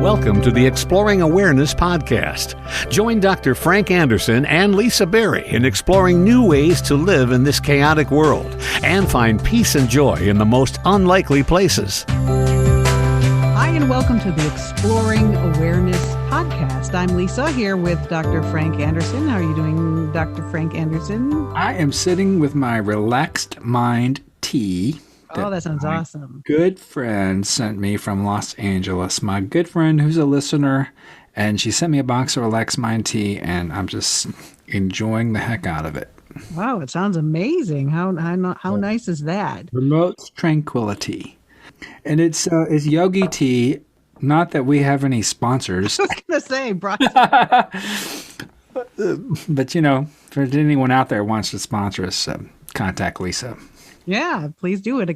Welcome to the Exploring Awareness podcast. Join Dr. Frank Anderson and Lisa Berry in exploring new ways to live in this chaotic world and find peace and joy in the most unlikely places. Hi, and welcome to the Exploring Awareness podcast. I'm Lisa here with Dr. Frank Anderson. How are you doing, Dr. Frank Anderson? I am sitting with my relaxed mind tea. Oh, that sounds awesome. Good friend sent me from Los Angeles. My good friend who's a listener, and she sent me a box of relaxed mind tea, and I'm just enjoying the heck out of it. Wow, it sounds amazing. How nice is that? Remote tranquility. And it's yogi tea. Not that we have any sponsors. I was going to say, bro. But, you know, if there's anyone out there who wants to sponsor us, contact Lisa. Yeah, please do it.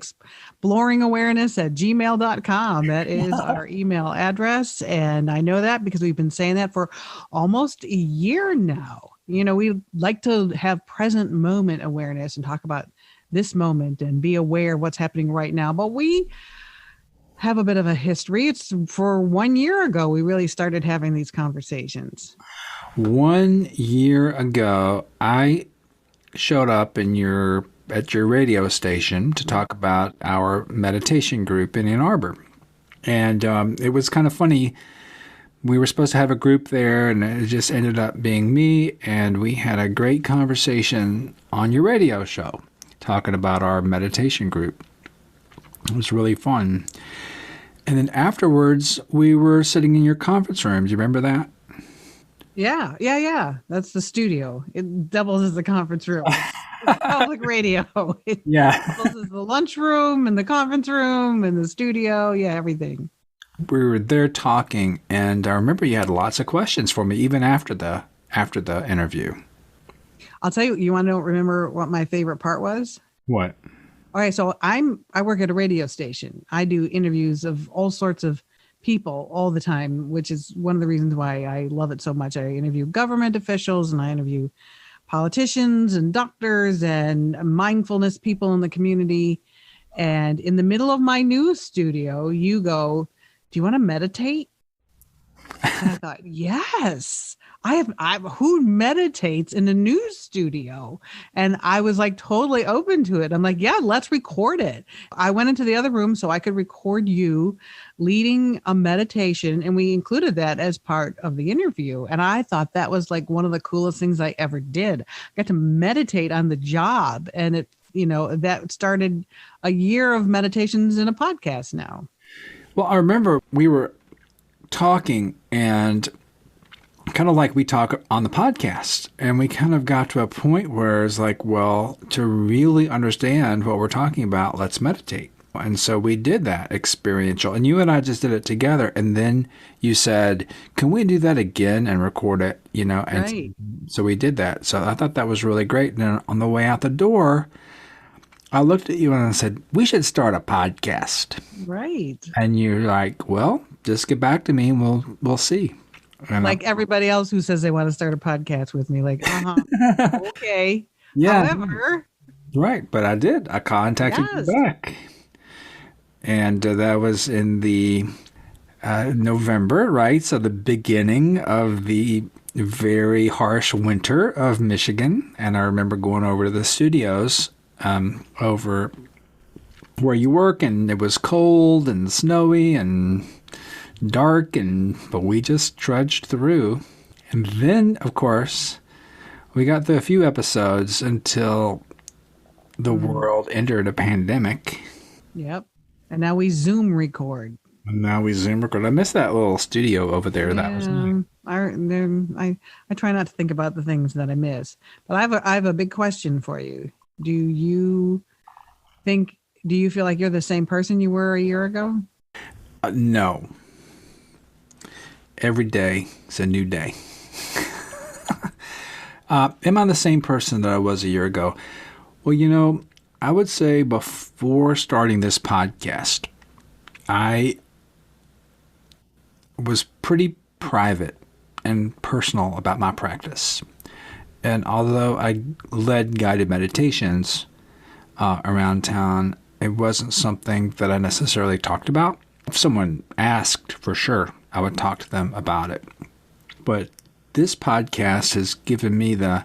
exploringawareness@gmail.com. That is our email address. And I know that because we've been saying that for almost a year now. You know, we like to have present moment awareness and talk about this moment and be aware of what's happening right now. But we have a bit of a history. It's for 1 year ago, we really started having these conversations. 1 year ago, I showed up at your radio station to talk about our meditation group in Ann Arbor. And it was kind of funny. We were supposed to have a group there, and it just ended up being me. And we had a great conversation on your radio show talking about our meditation group. It was really fun. And then afterwards, we were sitting in your conference room. Do you remember that? Yeah. That's the studio. It doubles as the conference room. It's public radio. It doubles as the lunchroom and the conference room and the studio. Yeah, everything. We were there talking, and I remember you had lots of questions for me even after the interview. I'll tell you. You want to remember what my favorite part was? What? All right, so I work at a radio station. I do interviews of all sorts of people all the time, which is one of the reasons why I love it so much. I interview government officials, and I interview politicians and doctors and mindfulness people in the community. And in the middle of my news studio, you go, "Do you want to meditate?" And I thought, yes. Who meditates in a news studio? And I was like totally open to it. I'm like, yeah, let's record it. I went into the other room so I could record you leading a meditation. And we included that as part of the interview. And I thought that was like one of the coolest things I ever did. I got to meditate on the job. And it, that started a year of meditations in a podcast now. Well, I remember we were talking, and kind of like we talk on the podcast, and we kind of got to a point where it's like, well, to really understand what we're talking about, let's meditate. And so we did that experiential, and you and I just did it together. And then you said, can we do that again and record it? And right. So we did that. So I thought that was really great. And then on the way out the door, I looked at you and I said, we should start a podcast. Right. And you're like, well, just get back to me and we'll see. And like everybody else who says they want to start a podcast with me, like, okay. Yeah. However. Right. But I did. I contacted you back. And that was in the November, right? So the beginning of the very harsh winter of Michigan. And I remember going over to the studios over where you work, and it was cold and snowy and dark, but we just trudged through. And then, of course, we got through a few episodes until the world entered a pandemic. Yep. And now we Zoom record. I miss that little studio over there. Yeah, That was nice. I try not to think about the things that I miss. But I have a big question for you. Do you feel like you're the same person you were a year ago? No. Every day is a new day. Am I the same person that I was a year ago? Well, I would say before starting this podcast, I was pretty private and personal about my practice. And although I led guided meditations around town, it wasn't something that I necessarily talked about. If someone asked, for sure, I would talk to them about it. But this podcast has given me the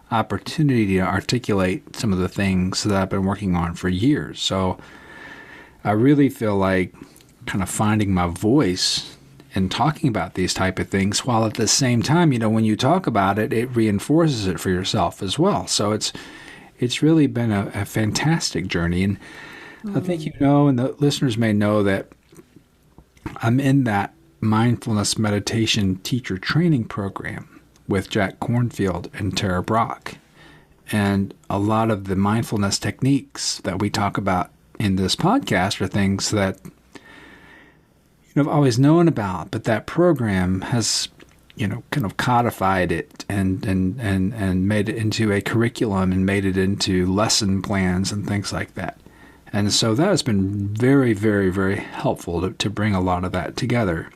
opportunity to articulate some of the things that I've been working on for years. So I really feel like kind of finding my voice and talking about these type of things, while at the same time, when you talk about it, it reinforces it for yourself as well. So it's really been a fantastic journey. And I think and the listeners may know that I'm in that mindfulness meditation teacher training program with Jack Kornfield and Tara Brock. And a lot of the mindfulness techniques that we talk about in this podcast are things that I've always known about, but that program has, kind of codified it and made it into a curriculum and made it into lesson plans and things like that. And so that has been very, very, very helpful to bring a lot of that together.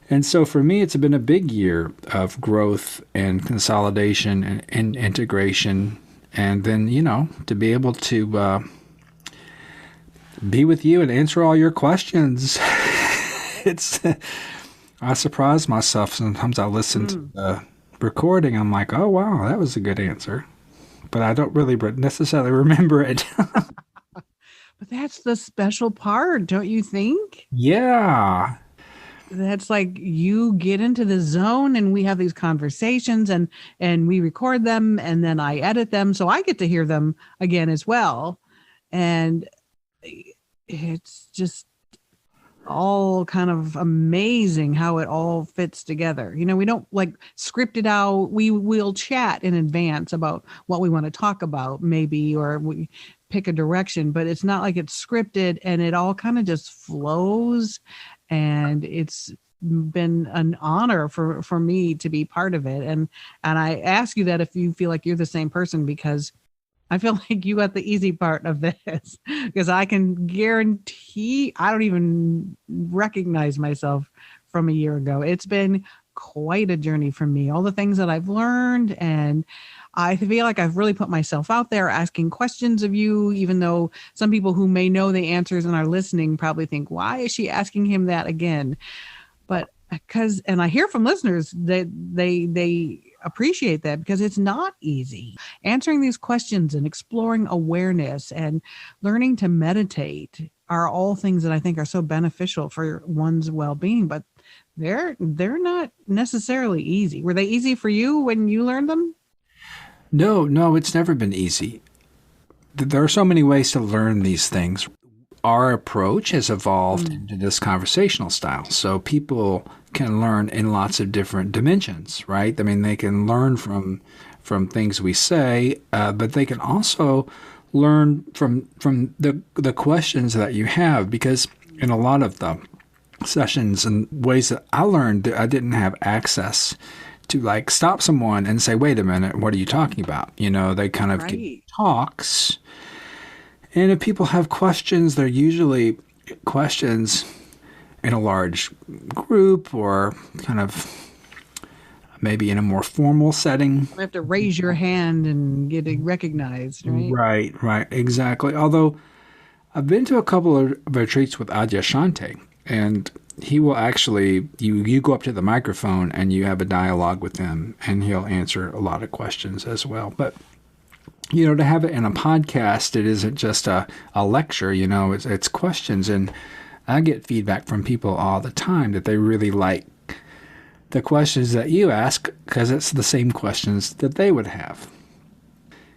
And so for me, it's been a big year of growth and consolidation and integration. And then, to be able to be with you and answer all your questions. I surprise myself. Sometimes I listen to the recording. I'm like, oh, wow, that was a good answer. But I don't really necessarily remember it. But that's the special part, don't you think? Yeah. That's like you get into the zone and we have these conversations and we record them and then I edit them. So I get to hear them again as well. And it's just all kind of amazing how it all fits together. We don't like script it out. We'll chat in advance about what we want to talk about maybe, or we pick a direction, but it's not like it's scripted and it all kind of just flows. And it's been an honor for me to be part of it. And I ask you that if you feel like you're the same person, because I feel like you got the easy part of this, because I can guarantee I don't even recognize myself from a year ago. It's been quite a journey for me, all the things that I've learned. And I feel like I've really put myself out there asking questions of you, even though some people who may know the answers and are listening probably think, why is she asking him that again? But and I hear from listeners that they appreciate that, because it's not easy. Answering these questions and exploring awareness and learning to meditate are all things that I think are so beneficial for one's well-being, but they're not necessarily easy. Were they easy for you when you learned them? No, it's never been easy. There are so many ways to learn these things. Our approach has evolved into this conversational style. So people can learn in lots of different dimensions, right? I mean, they can learn from things we say, but they can also learn from the questions that you have, because in a lot of the sessions and ways that I learned, that I didn't have access to like stop someone and say, wait a minute, what are you talking about? They kind of give talks. And if people have questions, they're usually questions in a large group or kind of maybe in a more formal setting. You have to raise your hand and get it recognized, right? Right, exactly. Although I've been to a couple of retreats with Adyashanti, and he will actually, you go up to the microphone and you have a dialogue with him, and he'll answer a lot of questions as well. But to have it in a podcast, it isn't just a lecture, it's questions. And I get feedback from people all the time that they really like the questions that you ask, because it's the same questions that they would have.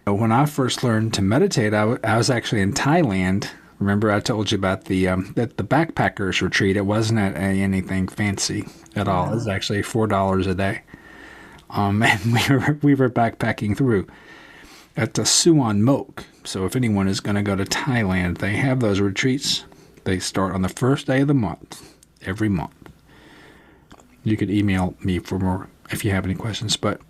When I first learned to meditate, I was actually in Thailand. Remember I told you about the backpackers retreat. It wasn't at anything fancy at all. It was actually $4 a day. And we were backpacking through at the Suan Mok. So if anyone is going to go to Thailand, they have those retreats. They start on the first day of the month, every month. You could email me for more if you have any questions. But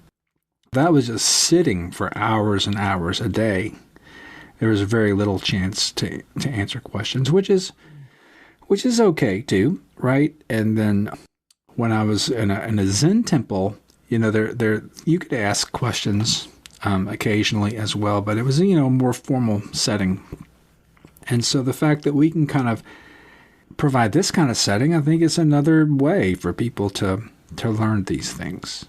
that was just sitting for hours and hours a day. There was very little chance to answer questions, which is okay too, right? And then when I was in a Zen temple, there you could ask questions occasionally as well, but it was a more formal setting. And so the fact that we can kind of provide this kind of setting, I think it's another way for people to learn these things.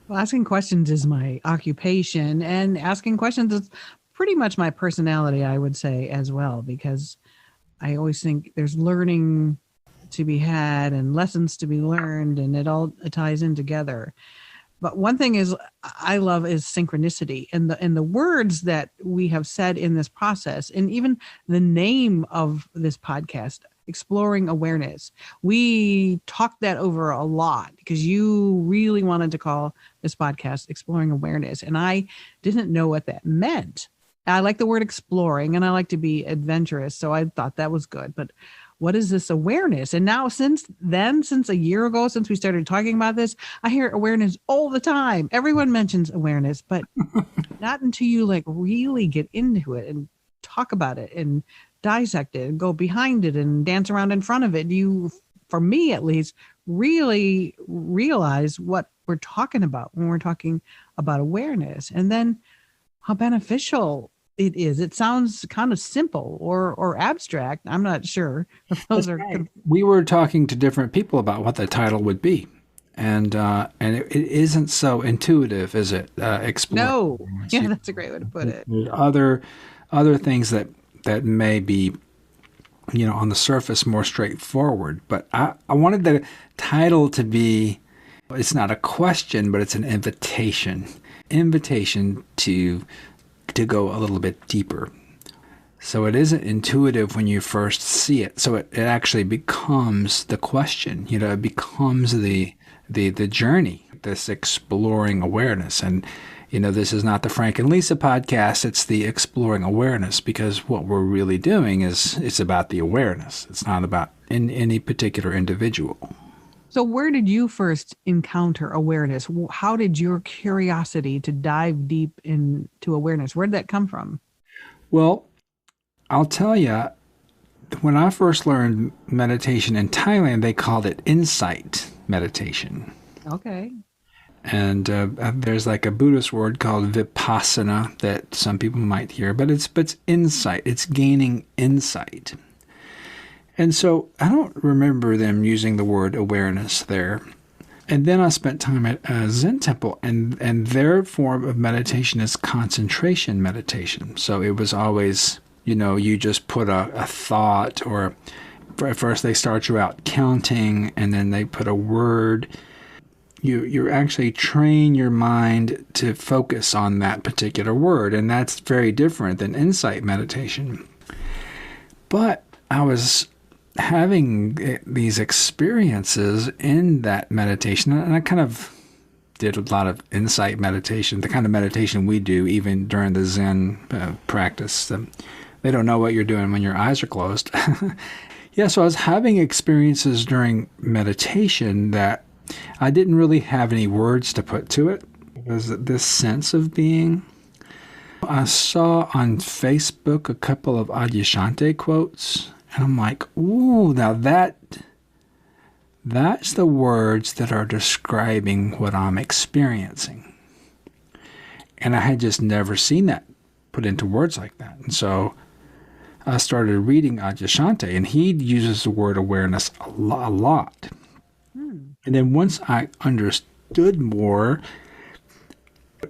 Well, asking questions is my occupation, and asking questions is pretty much my personality, I would say, as well, because I always think there's learning to be had and lessons to be learned, and it ties in together. But one thing is I love is synchronicity, and the words that we have said in this process, and even the name of this podcast, Exploring Awareness. We talked that over a lot because you really wanted to call this podcast Exploring Awareness, and I didn't know what that meant. I like the word exploring, and I like to be adventurous, so I thought that was good. But what is this awareness? And now since a year ago, since we started talking about this, I hear awareness all the time. Everyone mentions awareness, but not until you like really get into it and talk about it and dissect it and go behind it and dance around in front of it. You, for me at least, really realize what we're talking about when we're talking about awareness, and then how beneficial it is. It sounds kind of simple or abstract. I'm not sure if those are. We were talking to different people about what the title would be, and it isn't so intuitive, is it? Explore. No, yeah, that's a great way to put it. There's other things that may be, on the surface more straightforward. But I wanted the title to be. It's not a question, but it's an invitation to go a little bit deeper. So it isn't intuitive when you first see it. So it actually becomes the question, it becomes the journey, this exploring awareness. And, this is not the Frank and Lisa podcast. It's the exploring awareness, because what we're really doing is it's about the awareness. It's not about any particular individual. So where did you first encounter awareness? How did your curiosity to dive deep into awareness, where did that come from? Well, I'll tell you, when I first learned meditation in Thailand, they called it insight meditation. Okay. And there's like a Buddhist word called vipassana that some people might hear, but it's insight. It's gaining insight. And so I don't remember them using the word awareness there. And then I spent time at a Zen temple, and their form of meditation is concentration meditation. So it was always, you just put a thought, or at first they start you out counting, and then they put a word. You actually train your mind to focus on that particular word, and that's very different than insight meditation. But I was having these experiences in that meditation, and I kind of did a lot of insight meditation, the kind of meditation we do even during the Zen practice. They don't know what you're doing when your eyes are closed. Yeah, so I was having experiences during meditation that I didn't really have any words to put to it. It was this sense of being. I saw on Facebook a couple of Adyashanti quotes, and I'm like, ooh, now that's the words that are describing what I'm experiencing. And I had just never seen that put into words like that. And so I started reading Adyashanti, and he uses the word awareness a lot. And then once I understood more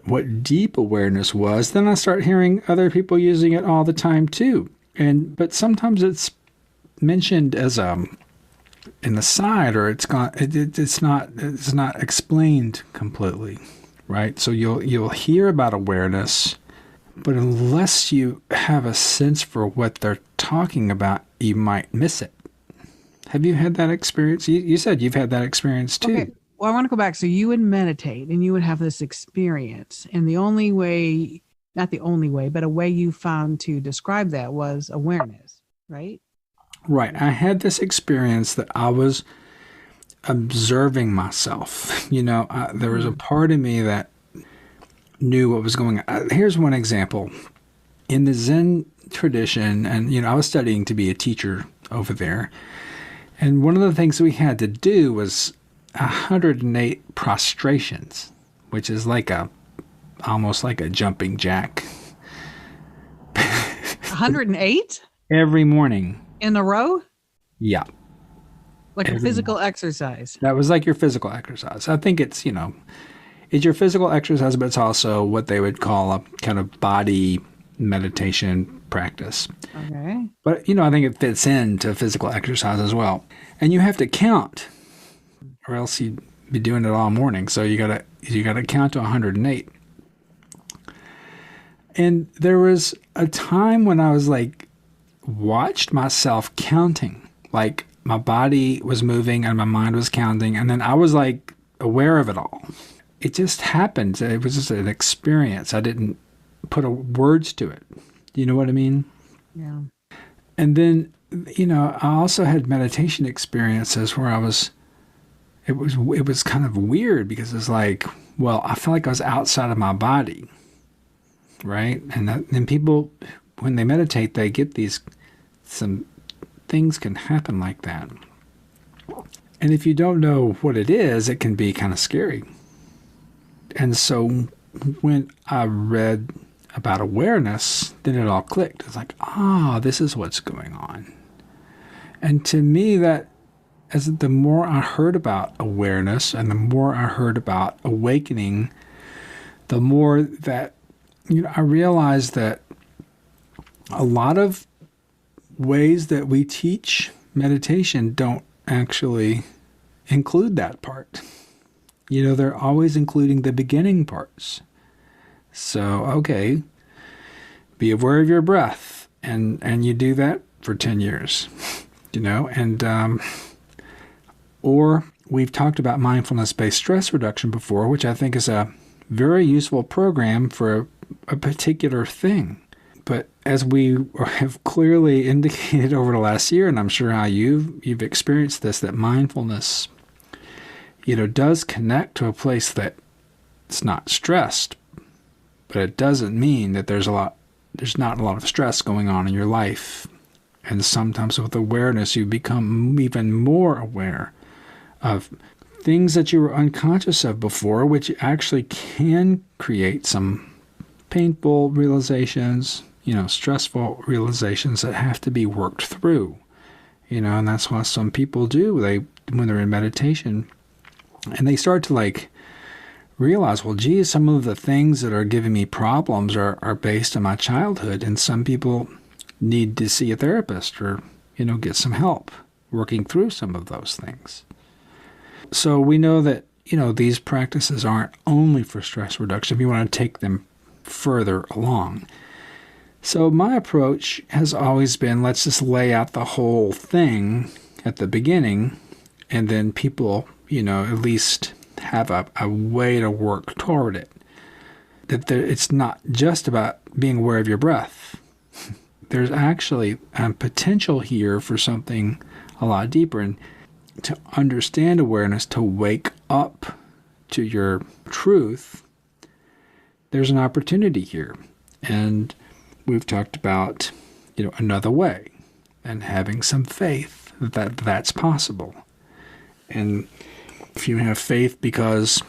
what deep awareness was, then I start hearing other people using it all the time too. But sometimes it's mentioned as in the side, or it's not explained completely, right? So you'll hear about awareness, but unless you have a sense for what they're talking about, you might miss it. Have you had that experience? You said you've had that experience too. Okay. Well, I want to go back. So you would meditate and you would have this experience, and the only way, not the only way, but a way you found to describe that was awareness, right? Right. I had this experience that I was observing myself. There was a part of me that knew what was going on. Here's one example. In the Zen tradition, and I was studying to be a teacher over there, and one of the things we had to do was 108 prostrations, which is almost like a jumping jack. 108? Every morning. In a row? Yeah. Like a physical exercise. That was like your physical exercise. I think it's, it's your physical exercise, but it's also what they would call a kind of body meditation practice. Okay. But, I think it fits into physical exercise as well. And you have to count, or else you'd be doing it all morning. So you gotta count to 108. And there was a time when I was like, watched myself counting, like my body was moving and my mind was counting. And then I was like aware of it all. It just happened. It was just an experience. I didn't put words to it. You know what I mean? Yeah. And then, I also had meditation experiences where it was kind of weird because it's like, well, I felt like I was outside of my body, right? And then people, when they meditate, they get some things can happen like that. And if you don't know what it is, it can be kind of scary. And so when I read about awareness, then it all clicked. It's like, this is what's going on. And to me, that as the more I heard about awareness and the more I heard about awakening, the more that, I realized that a lot of ways that we teach meditation don't actually include that part. They're always including the beginning parts. So, okay, be aware of your breath, and you do that for 10 years, or we've talked about mindfulness-based stress reduction before, which I think is a very useful program for a particular thing. But as we have clearly indicated over the last year, and I'm sure how you've experienced this, that mindfulness, does connect to a place that it's not stressed, but it doesn't mean that there's not a lot of stress going on in your life. And sometimes with awareness, you become even more aware of things that you were unconscious of before, which actually can create some painful realizations, stressful realizations that have to be worked through, and that's what some people do. When they're in meditation and they start to realize, well, geez, some of the things that are giving me problems are based on my childhood. And some people need to see a therapist or, get some help working through some of those things. So we know that, these practices aren't only for stress reduction. You want to take them further along. So my approach has always been, let's just lay out the whole thing at the beginning, and then people, at least have a way to work toward it. That it's not just about being aware of your breath. There's actually a potential here for something a lot deeper. And to understand awareness, to wake up to your truth, there's an opportunity here. And we've talked about, another way and having some faith that that's possible. And if you have faith because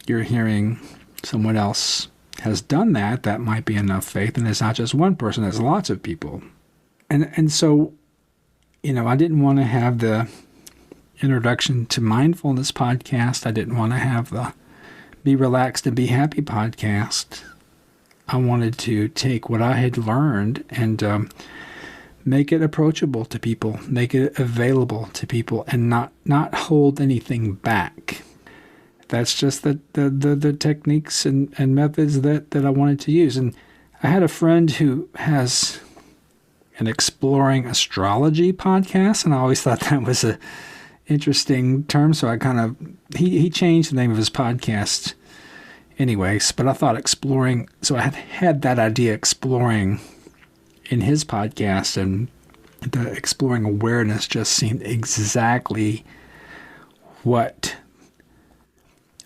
you're hearing someone else has done that, that might be enough faith. And it's not just one person, it's lots of people. And so, I didn't want to have the introduction to mindfulness podcast. I didn't want to have the Be Relaxed and Be Happy podcast. I wanted to take what I had learned and make it approachable to people, make it available to people, and not hold anything back. That's just the techniques and methods that I wanted to use. And I had a friend who has an Exploring Astrology podcast, and I always thought that was a interesting term. So I kind of, he changed the name of his podcast anyways, but I thought exploring, so I had that idea exploring in his podcast, and the exploring awareness just seemed exactly what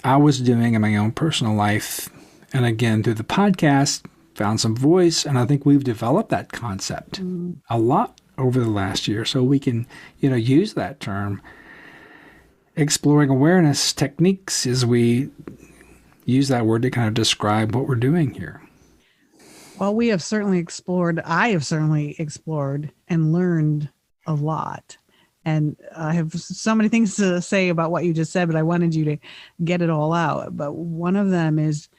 I was doing in my own personal life. And again, through the podcast, found some voice, and I think we've developed that concept a lot over the last year. So we can, use that term, exploring awareness techniques, as we use that word to kind of describe what we're doing here. Well, I have certainly explored and learned a lot. And I have so many things to say about what you just said, but I wanted you to get it all out. But one of them is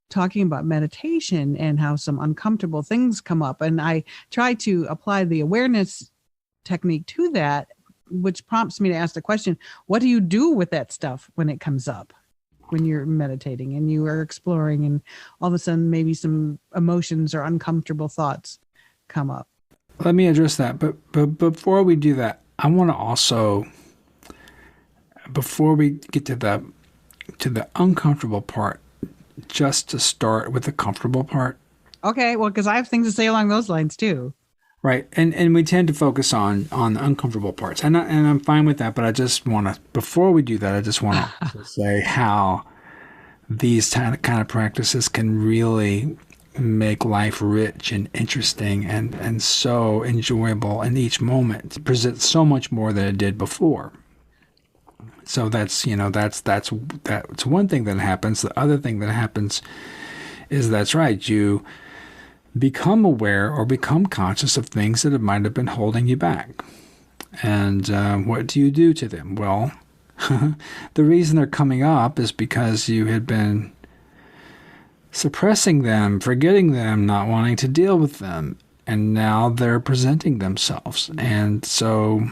talking about meditation and how some uncomfortable things come up. And I try to apply the awareness technique to that, which prompts me to ask the question, what do you do with that stuff when it comes up, when you're meditating and you are exploring, and all of a sudden maybe some emotions or uncomfortable thoughts come up? Let me address that. But before we do that, I want to also, before we get to the uncomfortable part, just to start with the comfortable part. Okay, well, because I have things to say along those lines too. Right, and we tend to focus on the uncomfortable parts, and I'm fine with that. But I just want to, before we do that, I just want to say how these kind of practices can really make life rich and interesting and so enjoyable in each moment. It presents so much more than it did before. So that's one thing that happens. The other thing that happens is, that's right, you become aware or become conscious of things that might have been holding you back. And what do you do to them? Well, the reason they're coming up is because you had been suppressing them, forgetting them, not wanting to deal with them. And now they're presenting themselves. And so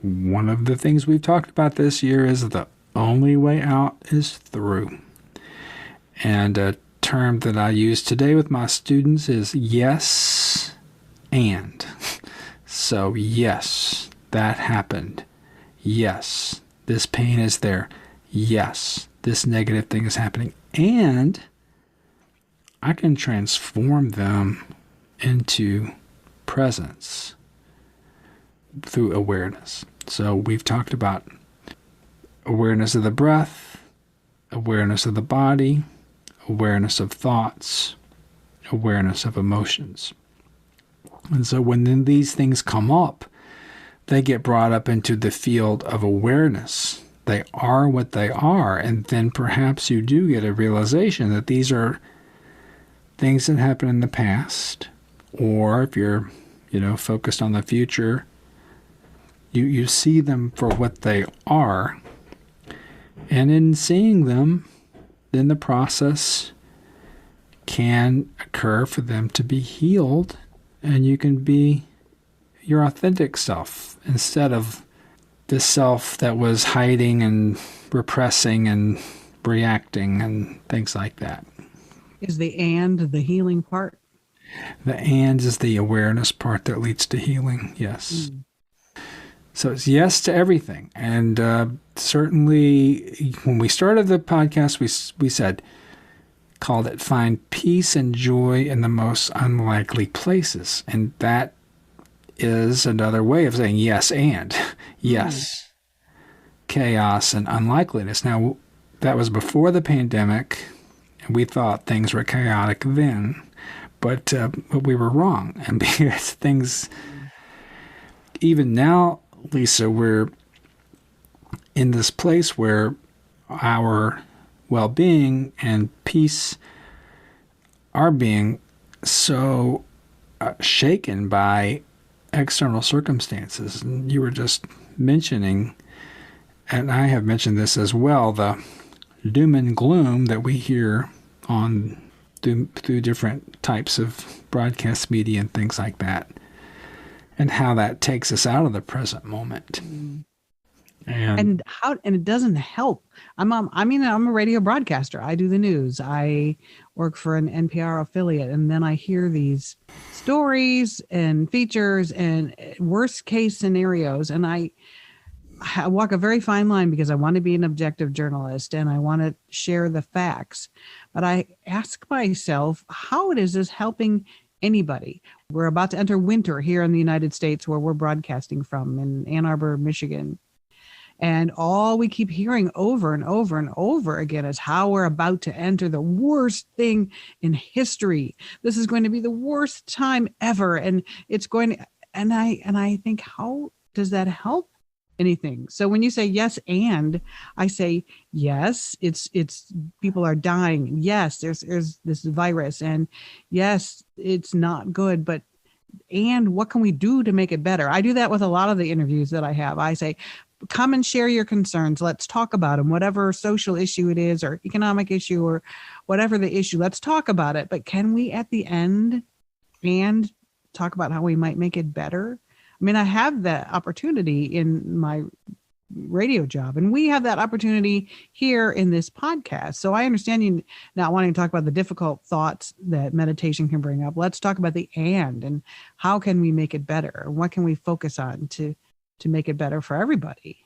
one of the things we've talked about this year is the only way out is through. And a term that I use today with my students is yes and. So yes, that happened. Yes, this pain is there. Yes, this negative thing is happening. And I can transform them into presence through awareness. So we've talked about awareness of the breath, awareness of the body, awareness of thoughts, awareness of emotions. And so when these things come up, they get brought up into the field of awareness. They are what they are. And then perhaps you do get a realization that these are things that happened in the past, or if you're, focused on the future, you see them for what they are. And in seeing them, then the process can occur for them to be healed, and you can be your authentic self instead of the self that was hiding and repressing and reacting and things like that. Is the healing part? The and is the awareness part that leads to healing, yes. So it's yes to everything. And certainly when we started the podcast, we called it Find Peace and Joy in the Most Unlikely Places. And that is another way of saying yes and. Yes. Chaos and unlikeliness. Now, that was before the pandemic, and we thought things were chaotic then, but we were wrong. And because things, even now, Lisa, we're in this place where our well-being and peace are being so shaken by external circumstances. And you were just mentioning, and I have mentioned this as well, the doom and gloom that we hear on through different types of broadcast media and things like that, and how that takes us out of the present moment. And it doesn't help. I'm a radio broadcaster. I do the news. I work for an NPR affiliate, and then I hear these stories and features and worst case scenarios, and I walk a very fine line because I want to be an objective journalist and I want to share the facts. But I ask myself, how is this helping anybody? We're about to enter winter here in the United States, where we're broadcasting from in Ann Arbor, Michigan. And all we keep hearing over and over and over again is how we're about to enter the worst thing in history. This is going to be the worst time ever. And it's going to, and I think, how does that help anything? So when you say yes, and I say, yes, it's people are dying. Yes, there's this virus, and yes, it's not good, but and what can we do to make it better? I do that with a lot of the interviews that I have. I say, come and share your concerns. Let's talk about them, whatever social issue it is or economic issue or whatever the issue. Let's talk about it. But can we at the end and talk about how we might make it better? I mean, I have that opportunity in my radio job, and we have that opportunity here in this podcast. So I understand you not wanting to talk about the difficult thoughts that meditation can bring up. Let's talk about the and how can we make it better? What can we focus on to make it better for everybody?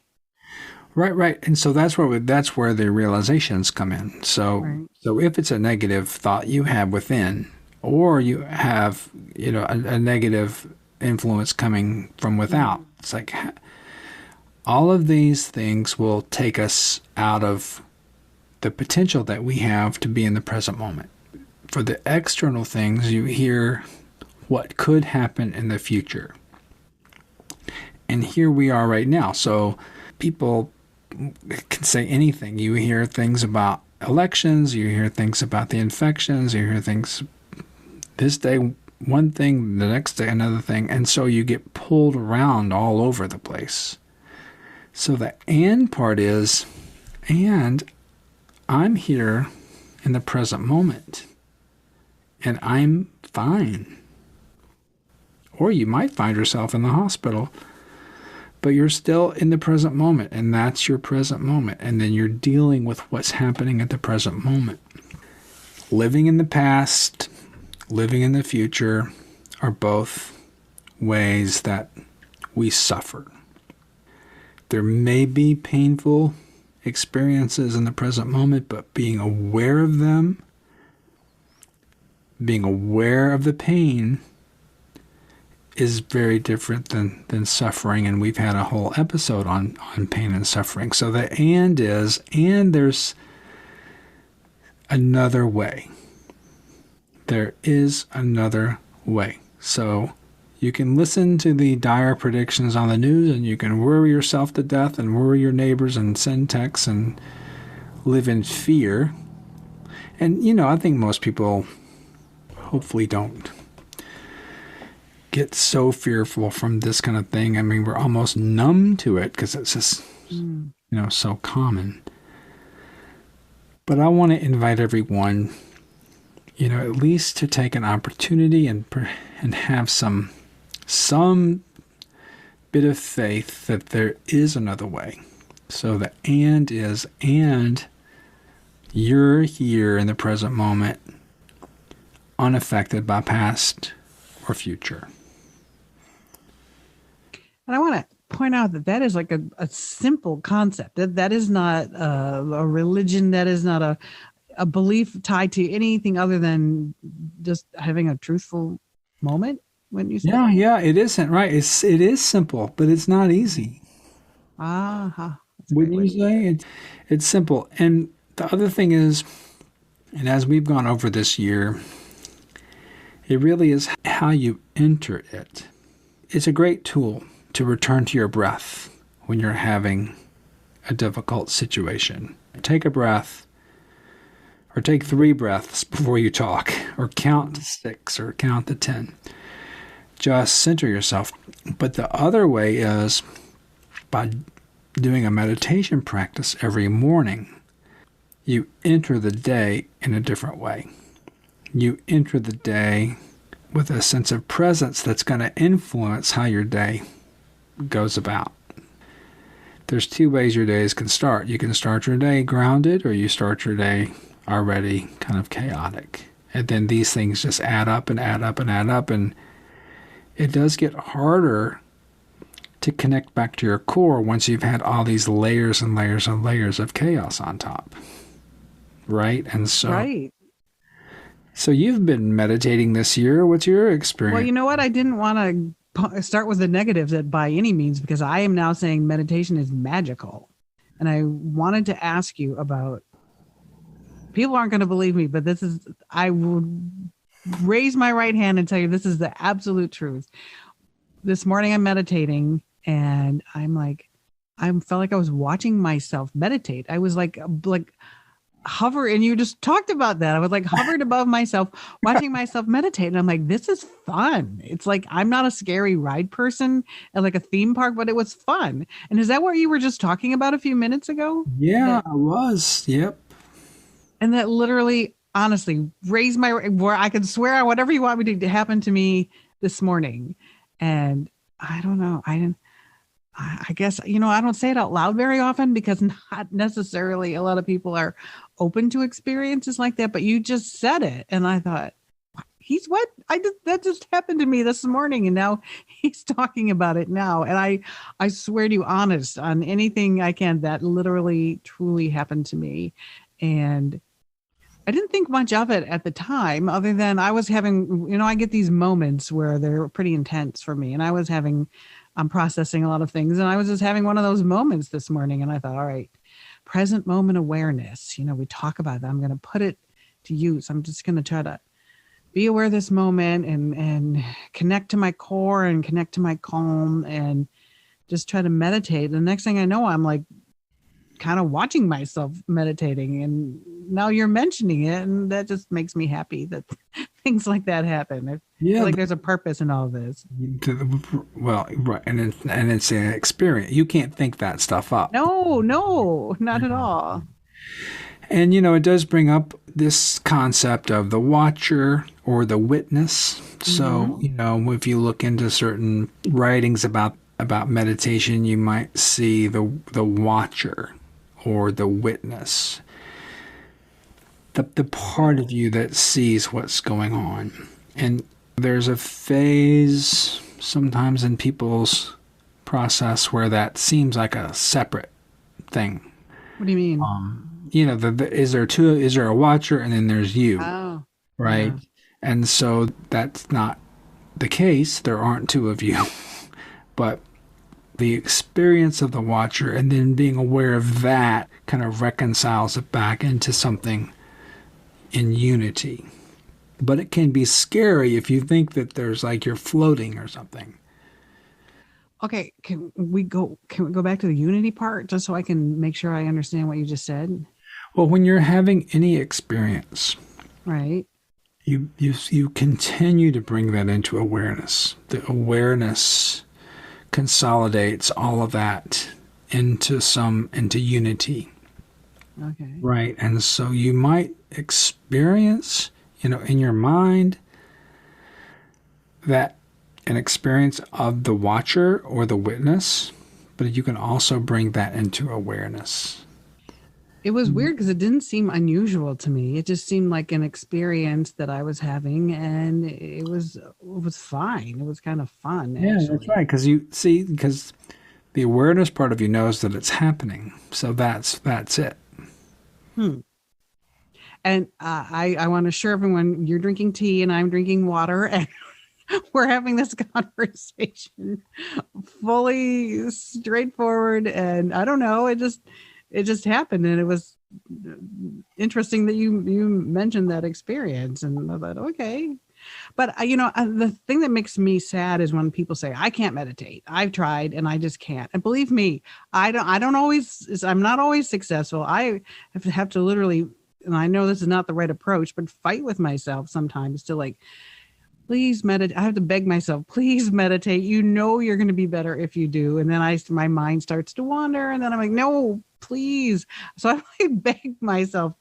Right. And so that's where the realizations come in. So if it's a negative thought you have within, or you have, a negative influence coming from without, it's like all of these things will take us out of the potential that we have to be in the present moment. For the external things, you hear what could happen in the future. And here we are right now. So people can say anything. You hear things about elections, you hear things about the infections, you hear things this day, one thing, the next day, another thing. And so you get pulled around all over the place. So the and part is, and I'm here in the present moment, and I'm fine. Or you might find yourself in the hospital, but you're still in the present moment, and that's your present moment. And then you're dealing with what's happening at the present moment. Living in the past, living in the future are both ways that we suffer. There may be painful experiences in the present moment, but being aware of them, being aware of the pain is very different than suffering. And we've had a whole episode on pain and suffering. So the and is, and there's another way. There is another way. So you can listen to the dire predictions on the news, and you can worry yourself to death and worry your neighbors and send texts and live in fear. And, I think most people hopefully don't get so fearful from this kind of thing. I mean, we're almost numb to it because it's just, so common. But I want to invite everyone, at least to take an opportunity and have some bit of faith that there is another way. So the and is, and you're here in the present moment, unaffected by past or future. And I want to point out that is like a simple concept. That is not a religion. That is not a belief tied to anything other than just having a truthful moment. When you say it isn't, right? It is simple, but it's not easy. Wouldn't you say? It's simple. And the other thing is, and as we've gone over this year, it really is how you enter it. It's a great tool to return to your breath when you're having a difficult situation. Take a breath, or take 3 breaths before you talk, or count to 6, or count to 10. Just center yourself. But the other way is by doing a meditation practice every morning. You enter the day in a different way. You enter the day with a sense of presence that's going to influence how your day goes about. There's 2 ways your days can start. You can start your day grounded, or you start your day already kind of chaotic. And then these things just add up and add up and add up, and it does get harder to connect back to your core once you've had all these layers and layers and layers of chaos on top. Right? And so, right. So you've been meditating this year. What's your experience? Well, you know what? I didn't want to start with the negatives by any means, because I am now saying meditation is magical. And I wanted to ask you about, people aren't going to believe me, but I would raise my right hand and tell you this is the absolute truth. This morning I'm meditating, and I felt like I was watching myself meditate. I was like hover, and you just talked about that. I was like hovered above myself, watching myself meditate. And I'm like, this is fun. It's like, I'm not a scary ride person at like a theme park, but it was fun. And is that what you were just talking about a few minutes ago? Yeah, I was. Yep. And that literally, honestly, raised my, where I could swear on whatever you want me to happen to me this morning. And I don't know. I guess, I don't say it out loud very often because not necessarily a lot of people are open to experiences like that, but you just said it. And I thought, he's what? That just happened to me this morning. And now he's talking about it now. And I swear to you, honest on anything I can, that literally, truly happened to me. And I didn't think much of it at the time, other than I was having, I get these moments where they're pretty intense for me. And I'm processing a lot of things. And I was just having one of those moments this morning. And I thought, all right, present moment awareness. We talk about that. I'm going to put it to use. I'm just going to try to be aware of this moment and connect to my core and connect to my calm and just try to meditate. The next thing I know, I'm like kind of watching myself meditating. And now you're mentioning it. And that just makes me happy that things like that happen. I feel like there's a purpose in all this. Well, right. And it's an experience. You can't think that stuff up. No, not at all. And, it does bring up this concept of the watcher or the witness. So, if you look into certain writings about meditation, you might see the watcher or the witness, the part of you that sees what's going on. And there's a phase sometimes in people's process where that seems like a separate thing. What do you mean? Is there a watcher and then there's you, right? Yeah. And so that's not the case. There aren't two of you, but the experience of the watcher and then being aware of that kind of reconciles it back into something in unity. But it can be scary if you think that there's like you're floating or something. Okay, can we go back to the unity part just so I can make sure I understand what you just said? Well, when you're having any experience, right, you continue to bring that into awareness. The awareness consolidates all of that into unity. Okay. Right. And so you might experience, in your mind that an experience of the watcher or the witness, but you can also bring that into awareness. It was weird because it didn't seem unusual to me. It just seemed like an experience that I was having, and it was fine. It was kind of fun. Yeah, actually. That's right. Because the awareness part of you knows that it's happening. So that's it. And I want to assure everyone, you're drinking tea and I'm drinking water, and we're having this conversation fully straightforward. And I don't know, it just happened, and it was interesting that you mentioned that experience. And I thought, okay. But the thing that makes me sad is when people say, I can't meditate. I've tried and I just can't. And believe me, I'm not always successful. I have to literally, and I know this is not the right approach, but fight with myself sometimes to like, please meditate. I have to beg myself, please meditate. You're going to be better if you do. And then my mind starts to wander, and then I'm like, no, please. So I really beg myself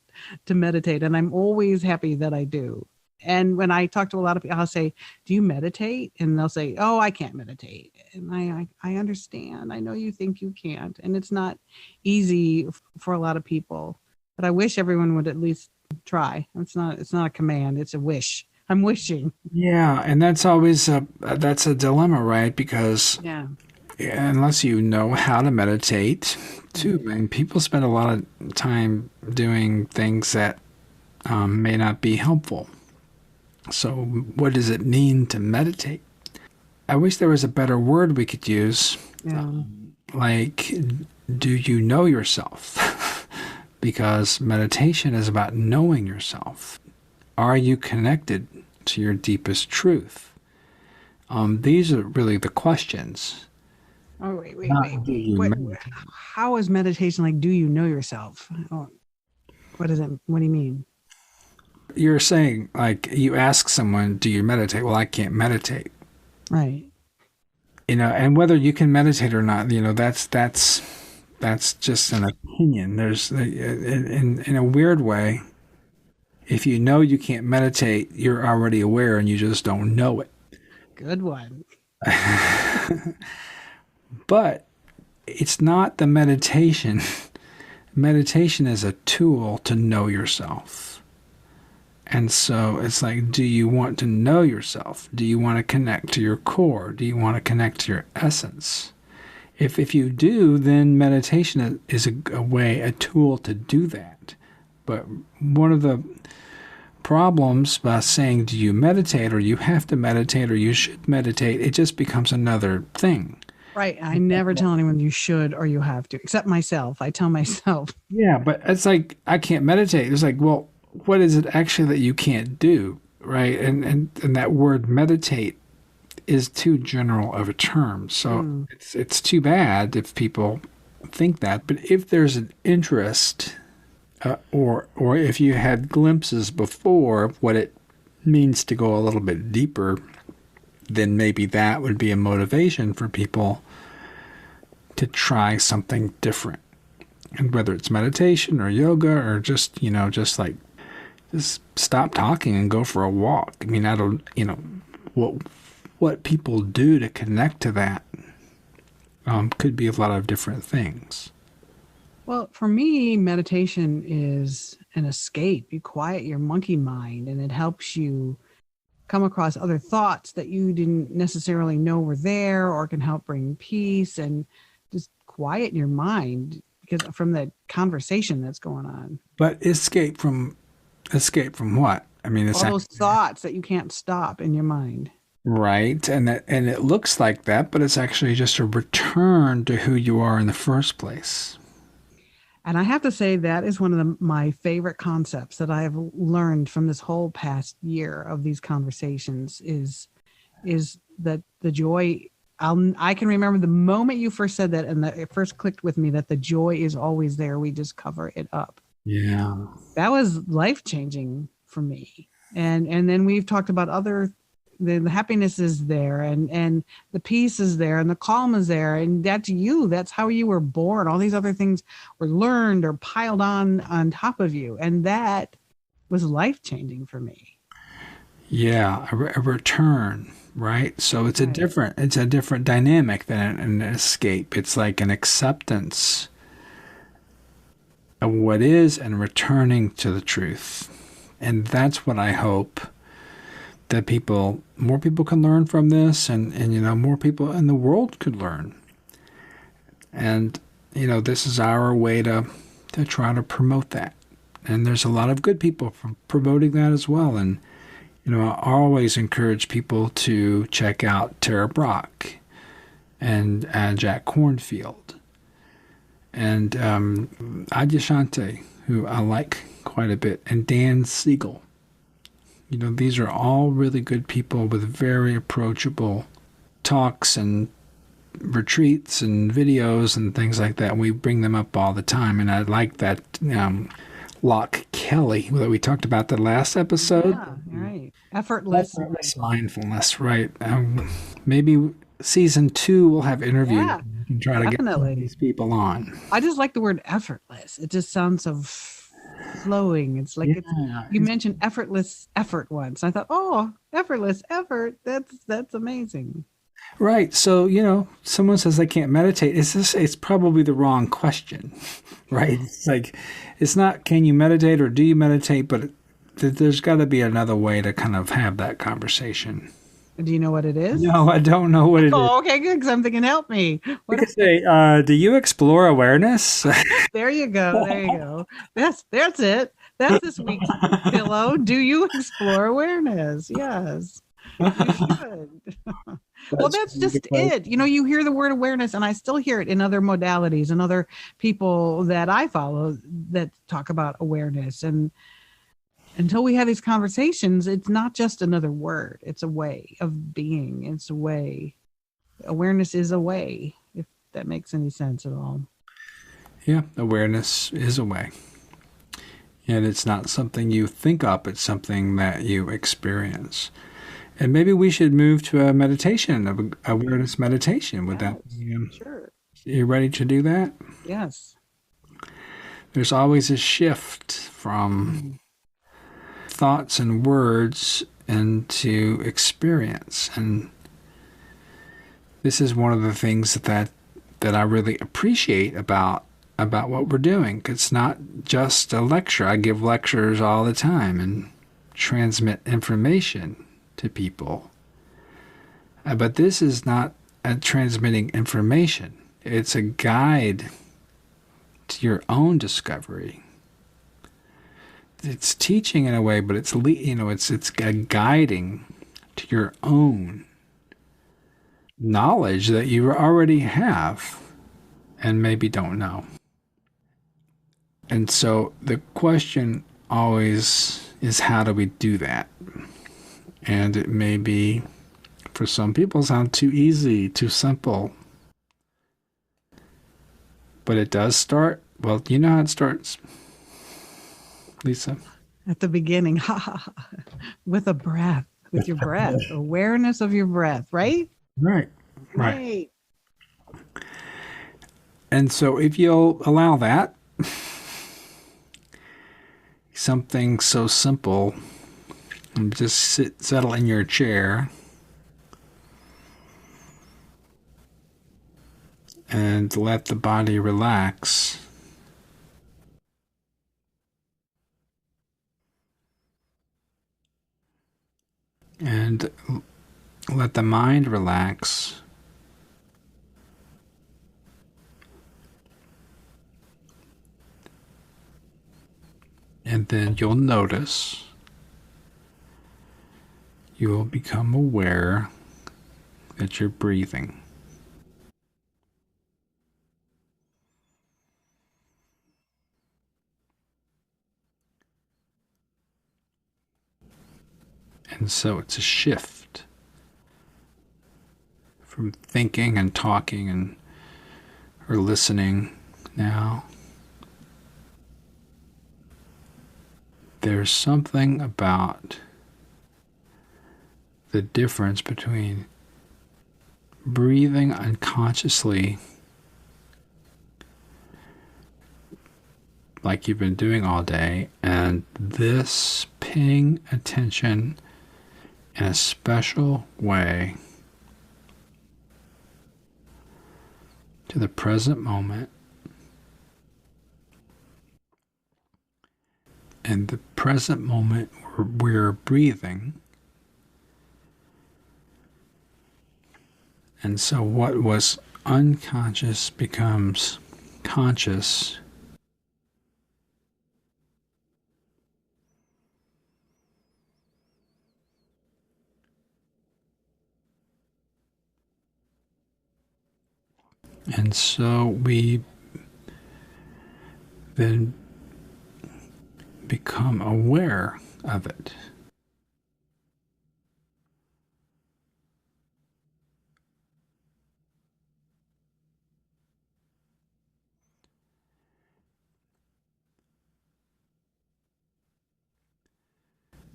to meditate, and I'm always happy that I do. And when I talk to a lot of people, I'll say, do you meditate? And they'll say, oh, I can't meditate. And I understand. I know you think you can't. And it's not easy for a lot of people, but I wish everyone would at least try. It's not a command. It's a wish. I'm wishing. Yeah. And that's always that's a dilemma, right? Because unless you know how to meditate too, and people spend a lot of time doing things that may not be helpful. So what does it mean to meditate? I wish there was a better word we could use. Yeah. Like, do you know yourself? Because meditation is about knowing yourself. Are you connected to your deepest truth? These are really the questions. Oh, wait. How is meditation like, do you know yourself? Oh. What do you mean? You're saying, like, you ask someone, do you meditate? Well, I can't meditate. Right. And whether you can meditate or not, that's just an opinion. There's, in a weird way, if you know you can't meditate, you're already aware and you just don't know it. Good one. But it's not the meditation. Meditation is a tool to know yourself. And so it's like, do you want to know yourself? Do you want to connect to your core? Do you want to connect to your essence? If you do, then meditation is a tool to do that. But one of the problems by saying, do you meditate, or you have to meditate, or you should meditate, it just becomes another thing. Right. I never tell anyone you should or you have to, except myself. I tell myself. Yeah, but it's like, I can't meditate. It's like, well, what is it actually that you can't do, right? And that word meditate is too general of a term. So it's too bad if people think that. But if there's an interest, or if you had glimpses before of what it means to go a little bit deeper, then maybe that would be a motivation for people to try something different. And whether it's meditation or yoga or just stop talking and go for a walk. I mean, I don't, what people do to connect to that could be a lot of different things. Well, for me, meditation is an escape. You quiet your monkey mind, and it helps you come across other thoughts that you didn't necessarily know were there, or can help bring peace and just quiet your mind because from the conversation that's going on. But escape from what? I mean, it's all those thoughts that you can't stop in your mind. Right. And it looks like that, but it's actually just a return to who you are in the first place. And I have to say that is one of my favorite concepts that I have learned from this whole past year of these conversations is that the joy, I can remember the moment you first said that, and it first clicked with me that the joy is always there. We just cover it up. Yeah. That was life-changing for me. And then we've talked about the happiness is there, and the peace is there, and the calm is there, and that's you. That's how you were born. All these other things were learned or piled on top of you, and that was life-changing for me. Yeah, a return, right? So it's a different dynamic than an escape. It's like an acceptance of what is and returning to the truth, and that's what I hope that more people can learn from this, and more people in the world could learn. And this is our way to try to promote that. And there's a lot of good people promoting that as well. And I always encourage people to check out Tara Brach and Jack Kornfield and Adyashanti, who I like quite a bit, and Dan Siegel. These are all really good people with very approachable talks and retreats and videos and things like that. We bring them up all the time. And I like that Locke Kelly that we talked about the last episode. Yeah, right. Effortless mindfulness, right. Maybe season 2 we'll have interviews. Yeah, and try to get these people on. I just like the word effortless. It just sounds so flowing. It's like you mentioned effortless effort once. I thought, oh, effortless effort. That's amazing. Right. So, someone says they can't meditate. It's probably the wrong question, right? It's like, it's not, can you meditate or do you meditate? But there's got to be another way to kind of have that conversation. Do you know what it is? No, I don't know what it is. Oh, okay, good. Because I'm thinking, help me. You could say, do you explore awareness? There you go. There you go. That's it. That's this week's pillow. Do you explore awareness? Yes. You should. Well, that's just it. You hear the word awareness, and I still hear it in other modalities and other people that I follow that talk about awareness. And until we have these conversations, it's not just another word. It's a way of being. It's a way. Awareness is a way, if that makes any sense at all. Yeah, awareness is a way. And it's not something you think up, it's something that you experience. And maybe we should move to a meditation, of awareness meditation. Would that be, sure. you ready to do that? Yes. There's always a shift from thoughts and words into experience. And this is one of the things that I really appreciate about what we're doing. It's not just a lecture. I give lectures all the time and transmit information to people. But this is not transmitting information. It's a guide to your own discovery. It's teaching in a way, but it's a guiding to your own knowledge that you already have and maybe don't know. And so the question always is, how do we do that? And it may be, for some people, sound too easy, too simple. But it does start, well, you know how it starts, Lisa? At the beginning, with a breath, with your breath, awareness of your breath, right? Right. And so if you'll allow that, something so simple, and just settle in your chair and let the body relax. And let the mind relax. And then you'll notice, you will become aware that you're breathing. And so it's a shift from thinking and talking or listening now. There's something about the difference between breathing unconsciously, like you've been doing all day, and this paying attention in a special way to the present moment. In the present moment, we're breathing. And so what was unconscious becomes conscious. And so we then become aware of it.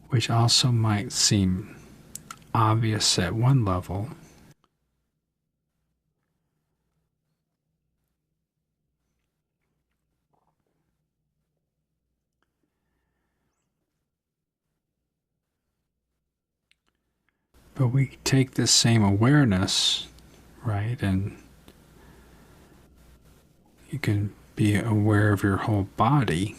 Which also might seem obvious at one level. But we take this same awareness, right, and you can be aware of your whole body.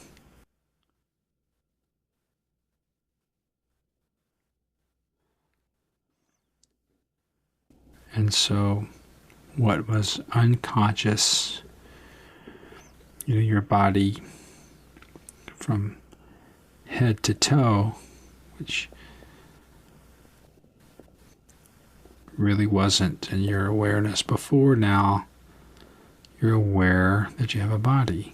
And so what was unconscious, your body from head to toe, which really wasn't in your awareness before, now you're aware that you have a body.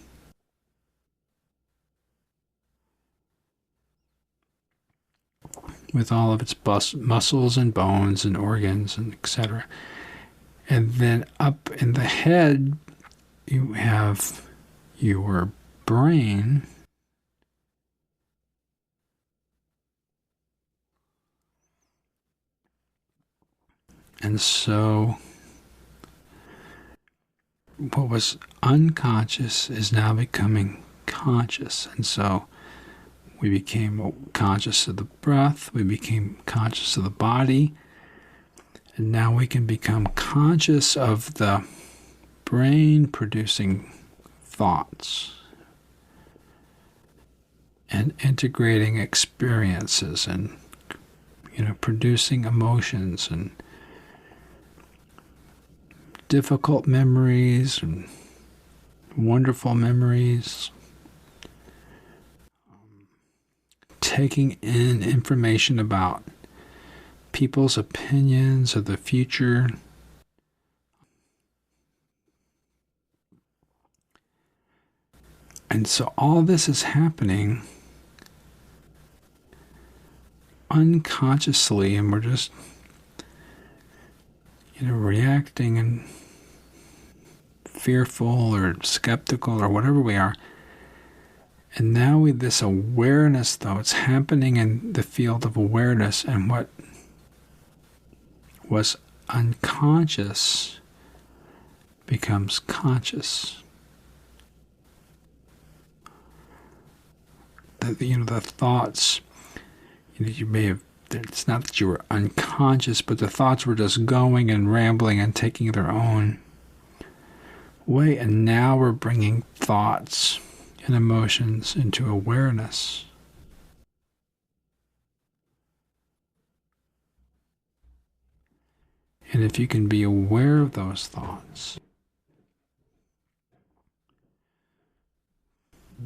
With all of its muscles and bones and organs and etc. And then up in the head, you have your brain, And so what was unconscious is now becoming conscious. And so we became conscious of the breath, we became conscious of the body, and now we can become conscious of the brain producing thoughts and integrating experiences and producing emotions and difficult memories and wonderful memories, taking in information about people's opinions of the future. And so all this is happening unconsciously, and we're just reacting and fearful or skeptical or whatever we are. And now with this awareness, though, it's happening in the field of awareness, and what was unconscious becomes conscious. The thoughts, you may have, it's not that you were unconscious, but the thoughts were just going and rambling and taking their own way, and now we're bringing thoughts and emotions into awareness. And if you can be aware of those thoughts,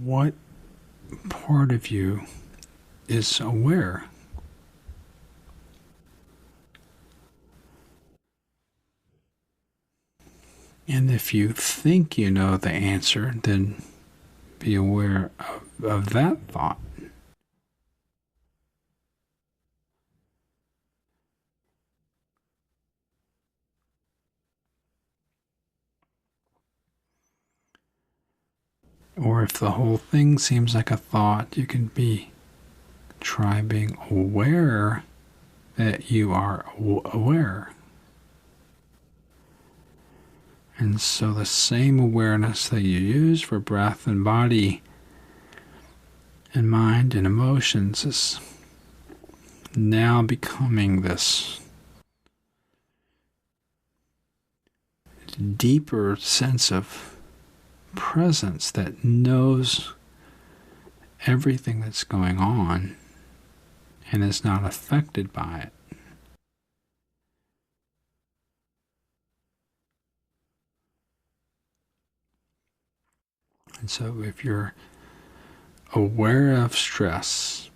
what part of you is aware? And if you think you know the answer, then be aware of that thought. Or if the whole thing seems like a thought, you can try being aware that you are aware. And so the same awareness that you use for breath and body and mind and emotions is now becoming this deeper sense of presence that knows everything that's going on and is not affected by it. And so if you're aware of stress,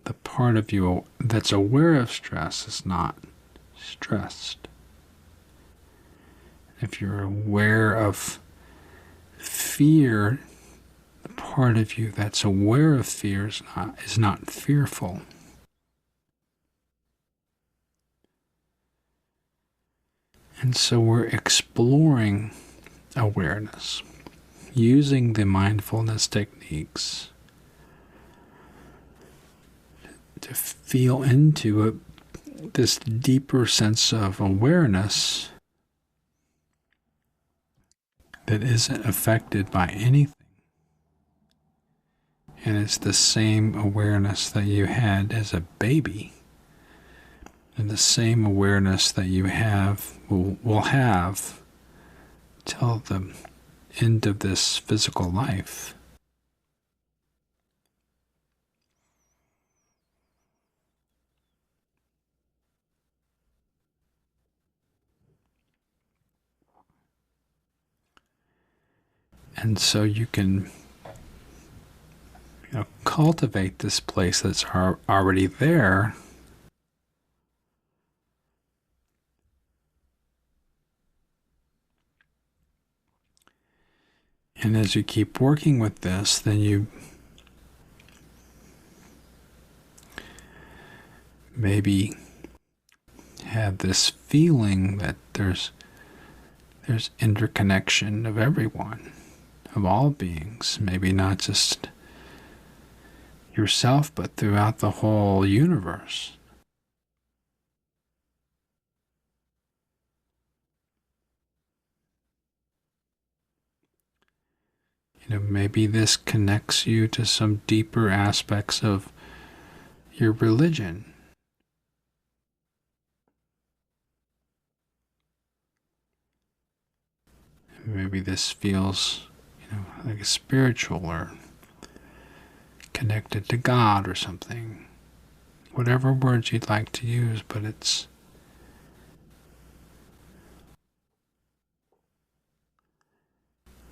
the part of you that's aware of stress is not stressed. If you're aware of fear, the part of you that's aware of fear is not fearful. And so we're exploring awareness using the mindfulness techniques to feel into this deeper sense of awareness that isn't affected by anything. And it's the same awareness that you had as a baby, and the same awareness that you will have till the end of this physical life. And so you can cultivate this place that's already there. And as you keep working with this, then you maybe have this feeling that there's interconnection of everyone, of all beings, maybe not just yourself, but throughout the whole universe. Maybe this connects you to some deeper aspects of your religion. Maybe this feels, like a spiritual or connected to God or something. Whatever words you'd like to use, but it's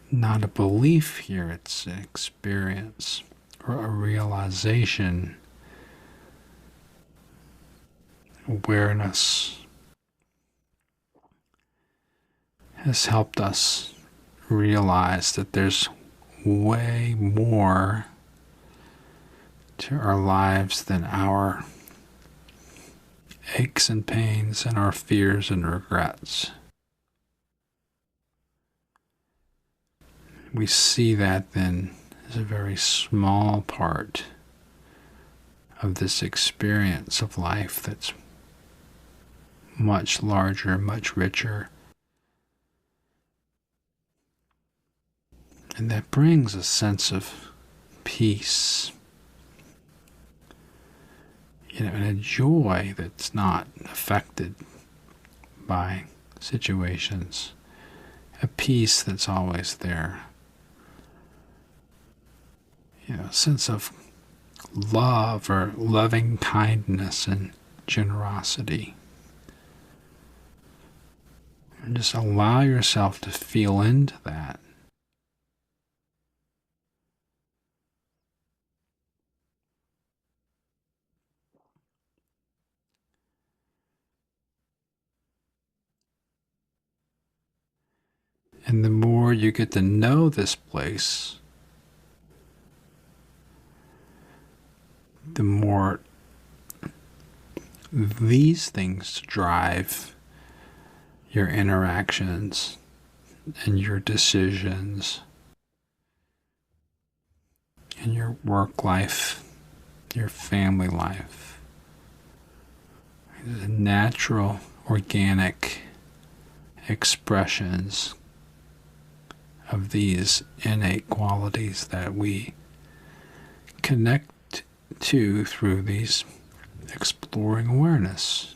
not a belief here, it's an experience or a realization, awareness has helped us realize that there's way more to our lives than our aches and pains and our fears and regrets. We see that then as a very small part of this experience of life that's much larger, much richer. And that brings a sense of peace, and a joy that's not affected by situations, a peace that's always there, a sense of love or loving kindness and generosity. And just allow yourself to feel into that. And the more you get to know this place, the more these things drive your interactions and your decisions and your work life, your family life. The natural, organic expressions of these innate qualities that we connect to through these exploring awareness.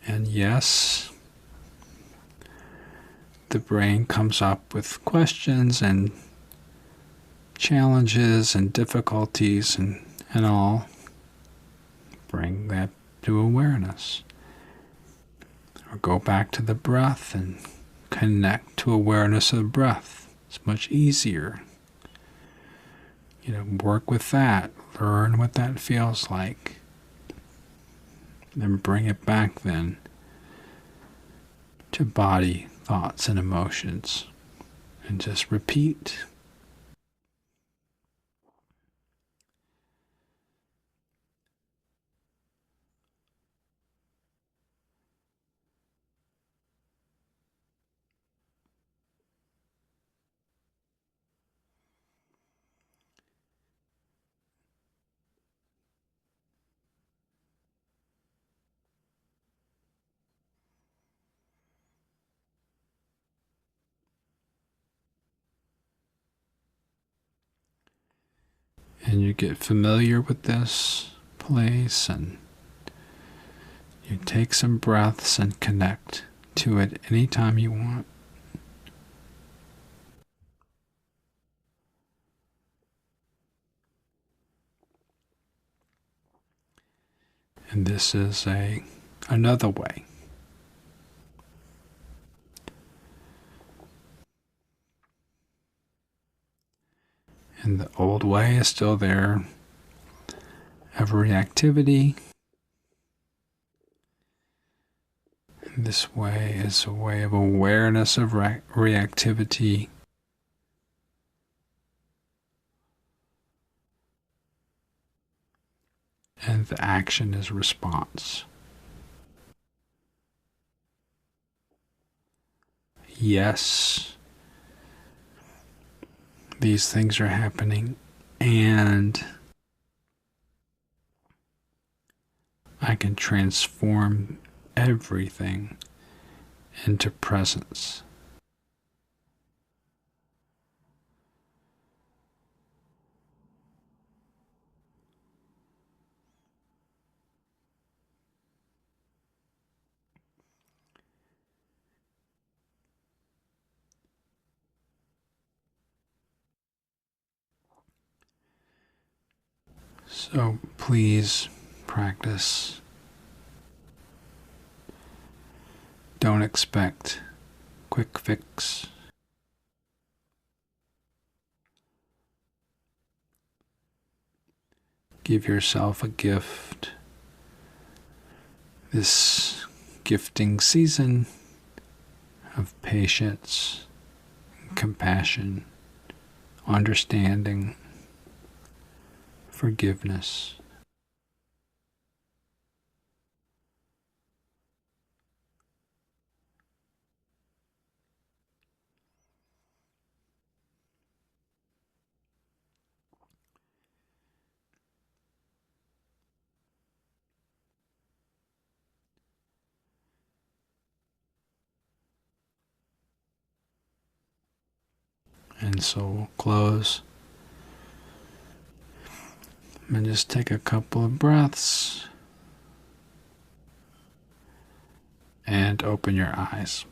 And yes, the brain comes up with questions and challenges and difficulties and all. Bring that to awareness. Or go back to the breath and connect to awareness of the breath. It's much easier. Work with that. Learn what that feels like. Then bring it back then to body, thoughts, and emotions. And just repeat. And you get familiar with this place and you take some breaths and connect to it anytime you want. And this is another way. And the old way is still there of reactivity. And this way is a way of awareness of reactivity. And the action is response. Yes, these things are happening, and I can transform everything into presence. So please practice. Don't expect quick fix. Give yourself a gift. This gifting season of patience, compassion, understanding, forgiveness. And so we'll close and just take a couple of breaths and open your eyes.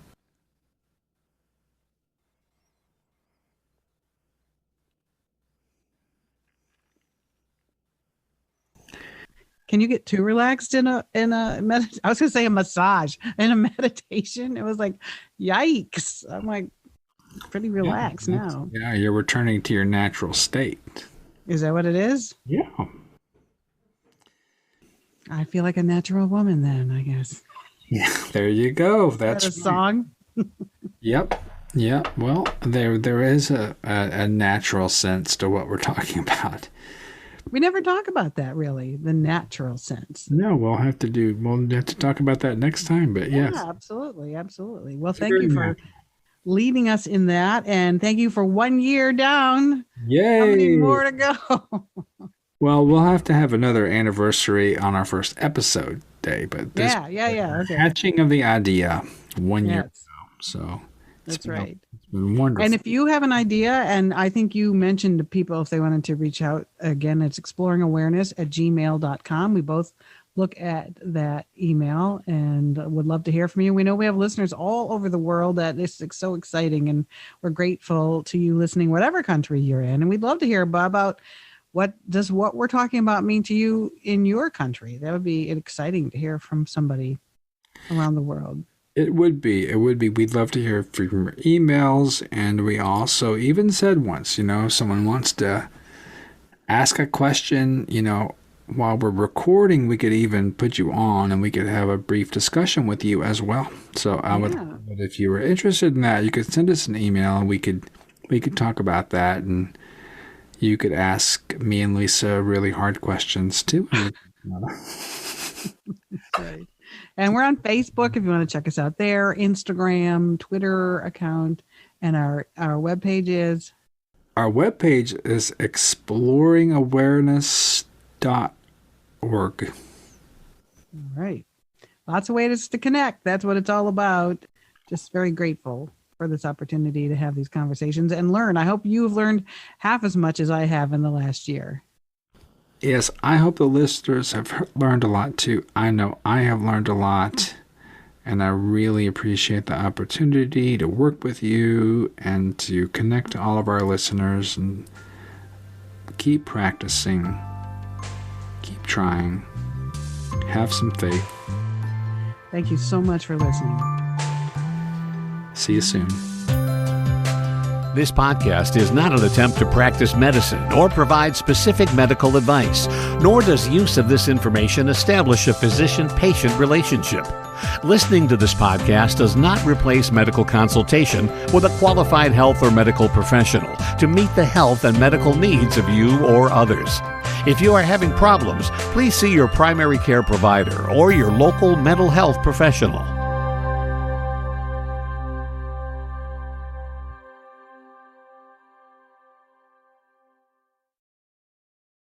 Can you get too relaxed in a I was gonna say a massage, in a meditation? It was like, yikes. I'm like pretty relaxed now. Yeah, you're returning to your natural state. Is that what it is? Yeah. I feel like a natural woman then, I guess. Yeah, there you go. That's a song. Yep. Yeah. Well, there is a natural sense to what we're talking about. We never talk about that, really, the natural sense. No, we'll have to talk about that next time. But yeah, yes. Absolutely. Well, thank you for leading us in that, and thank you for 1 year down. Yay! How many more to go? Well, we'll have to have another anniversary on our first episode day, but this Okay. hatching of the idea 1 year ago. So that's right. It's been wonderful. And if you have an idea, and I think you mentioned to people if they wanted to reach out, again, it's exploringawareness@gmail.com. We both look at that email and would love to hear from you. We know we have listeners all over the world. That is so exciting, and we're grateful to you listening, whatever country you're in. And we'd love to hear about what does what we're talking about mean to you in your country. That would be exciting to hear from somebody around the world. It would be. We'd love to hear from your emails. And we also even said once, someone wants to ask a question, while we're recording, we could even put you on and we could have a brief discussion with you as well. So I would, if you were interested in that, you could send us an email and we could talk about that, and you could ask me and Lisa really hard questions too. Right. And we're on Facebook if you want to check us out there, Instagram, Twitter account, and our webpage is? Our webpage is exploringawareness.org. All right. Lots of ways to connect. That's what it's all about. Just very grateful for this opportunity to have these conversations and learn. I hope you've learned half as much as I have in the last year. Yes, I hope the listeners have learned a lot too. I know I have learned a lot, and I really appreciate the opportunity to work with you and to connect to all of our listeners, and keep practicing, keep trying, have some faith. Thank you so much for listening. See you soon. This podcast is not an attempt to practice medicine or provide specific medical advice, nor does use of this information establish a physician-patient relationship. Listening to this podcast does not replace medical consultation with a qualified health or medical professional to meet the health and medical needs of you or others. If you are having problems, please see your primary care provider or your local mental health professional.